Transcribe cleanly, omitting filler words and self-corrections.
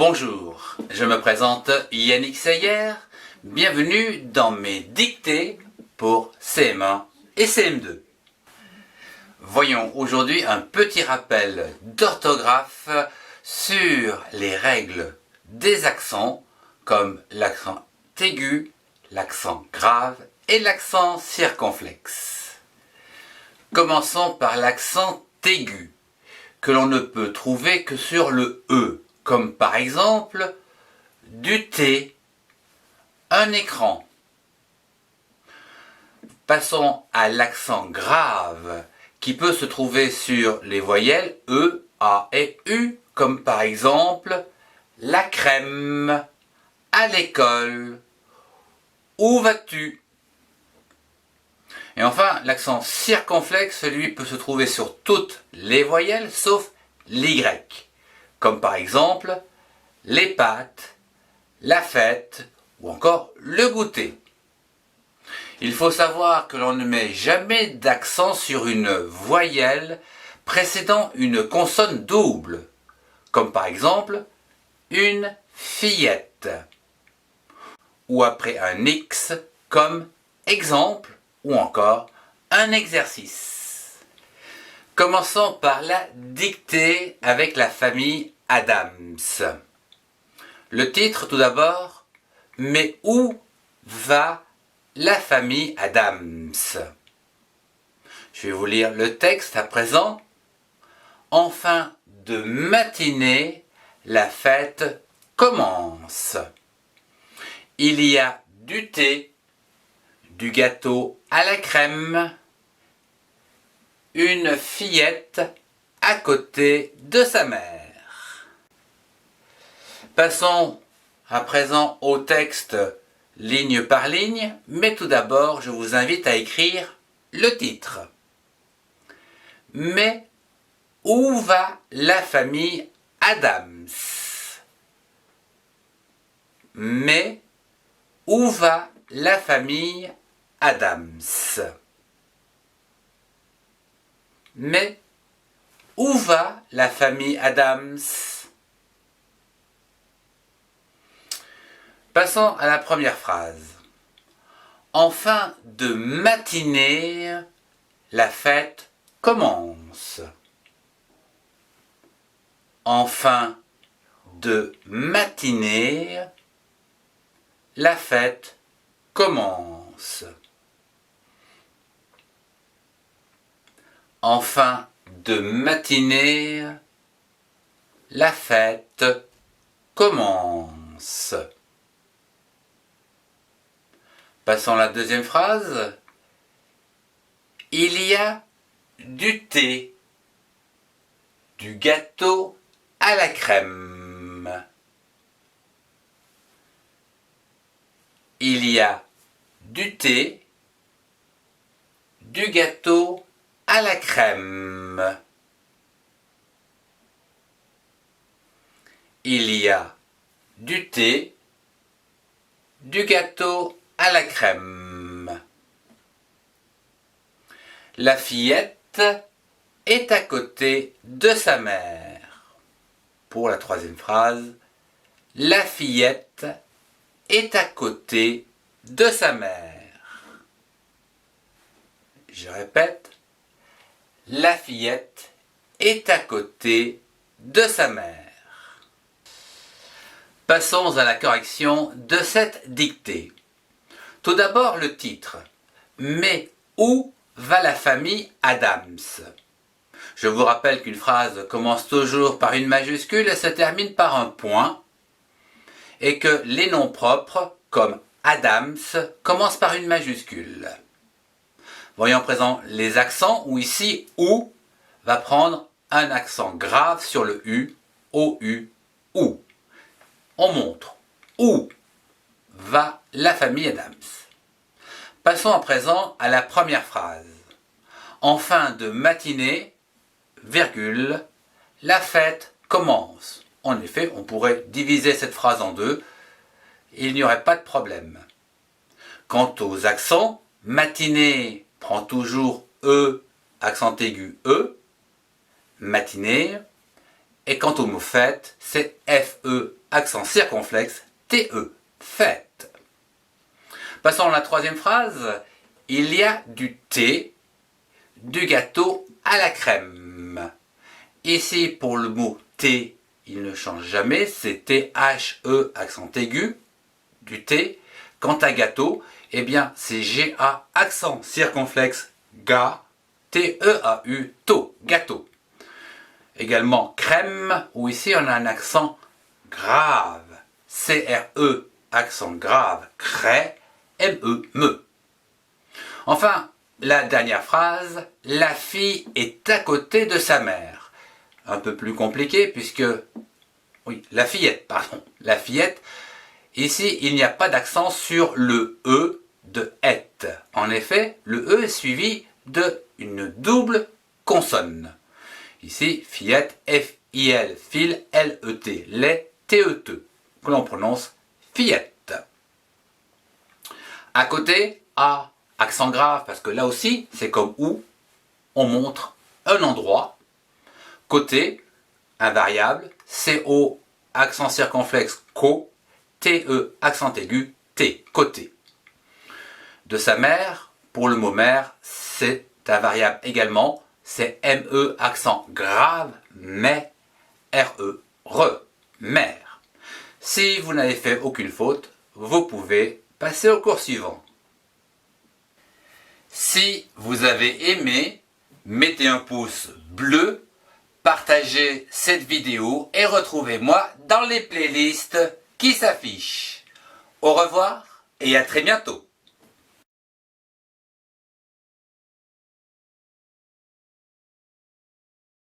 Bonjour, je me présente Yannick Seyer, bienvenue dans mes dictées pour CM1 et CM2. Voyons aujourd'hui un petit rappel d'orthographe sur les règles des accents comme l'accent aigu, l'accent grave et l'accent circonflexe. Commençons par l'accent aigu, que l'on ne peut trouver que sur le E, comme par exemple du thé, un écran. Passons à l'accent grave, qui peut se trouver sur les voyelles E, A et U, comme par exemple la crème, à l'école, où vas-tu? Et enfin, l'accent circonflexe, lui, peut se trouver sur toutes les voyelles sauf l'Y, comme par exemple les pâtes, la fête ou encore le goûter. Il faut savoir que l'on ne met jamais d'accent sur une voyelle précédant une consonne double, comme par exemple une fillette, ou après un X comme exemple, ou encore un exercice. Commençons par la dictée avec la famille Adams. Le titre tout d'abord, mais où va la famille Adams? Je vais vous lire le texte à présent. En fin de matinée, la fête commence. Il y a du thé, du gâteau à la crème, une fillette à côté de sa mère. Passons à présent au texte ligne par ligne, mais tout d'abord je vous invite à écrire le titre. Mais où va la famille Adams? Mais où va la famille Adams? Mais où va la famille Adams? Passons à la première phrase. En fin de matinée, la fête commence. En fin de matinée, la fête commence. En fin de matinée, la fête commence. Passons à la deuxième phrase. Il y a du thé, du gâteau à la crème. Il y a du thé, du gâteau à la crème. Il y a du thé, du gâteau à la crème. La fillette est à côté de sa mère. Pour la troisième phrase, la fillette est à côté de sa mère. Je répète, la fillette est à côté de sa mère. Passons à la correction de cette dictée. Tout d'abord le titre. Mais où va la famille Adams? Je vous rappelle qu'une phrase commence toujours par une majuscule et se termine par un point, et que les noms propres, comme Adams, commencent par une majuscule. Voyons à présent les accents, où ici « où » va prendre un accent grave sur le « u », O-U, « où ». On montre « où va la famille Adams ». Passons à présent à la première phrase. En fin de matinée, virgule, la fête commence. En effet, on pourrait diviser cette phrase en deux, il n'y aurait pas de problème. Quant aux accents, matinée prend toujours E, accent aigu E, matinée, Et quant au mot fête, c'est F-E, accent circonflexe, T-E, fête. Passons à la troisième phrase. Il y a du thé, du gâteau à la crème. Ici, pour le mot thé, il ne change jamais, c'est T-H-E, accent aigu, du thé. Quant à gâteau, eh bien, c'est G-A, accent circonflexe, ga, T-E-A-U, to, gâteau. Également crème, où ici on a un accent grave, C-R-E, accent grave, cré, M-E, me. Enfin, la dernière phrase, la fille est à côté de sa mère. Un peu plus compliqué puisque, oui, la fillette, ici il n'y a pas d'accent sur le E de et. En effet, le E est suivi d'une double consonne. Ici, fillette, F-I-L, fil, L-E-T, lait, T-E-T, que l'on prononce fillette. À côté, A, accent grave, parce que là aussi, c'est comme où, on montre un endroit. Côté, invariable, C-O, accent circonflexe, co, T-E, accent aigu, T, côté. De sa mère, pour le mot mère, c'est invariable également, c'est M-E, accent grave, mais, R-E, re, mère. Si vous n'avez fait aucune faute, vous pouvez passer au cours suivant. Si vous avez aimé, mettez un pouce bleu, partagez cette vidéo et retrouvez-moi dans les playlists qui s'affichent. Au revoir et à très bientôt.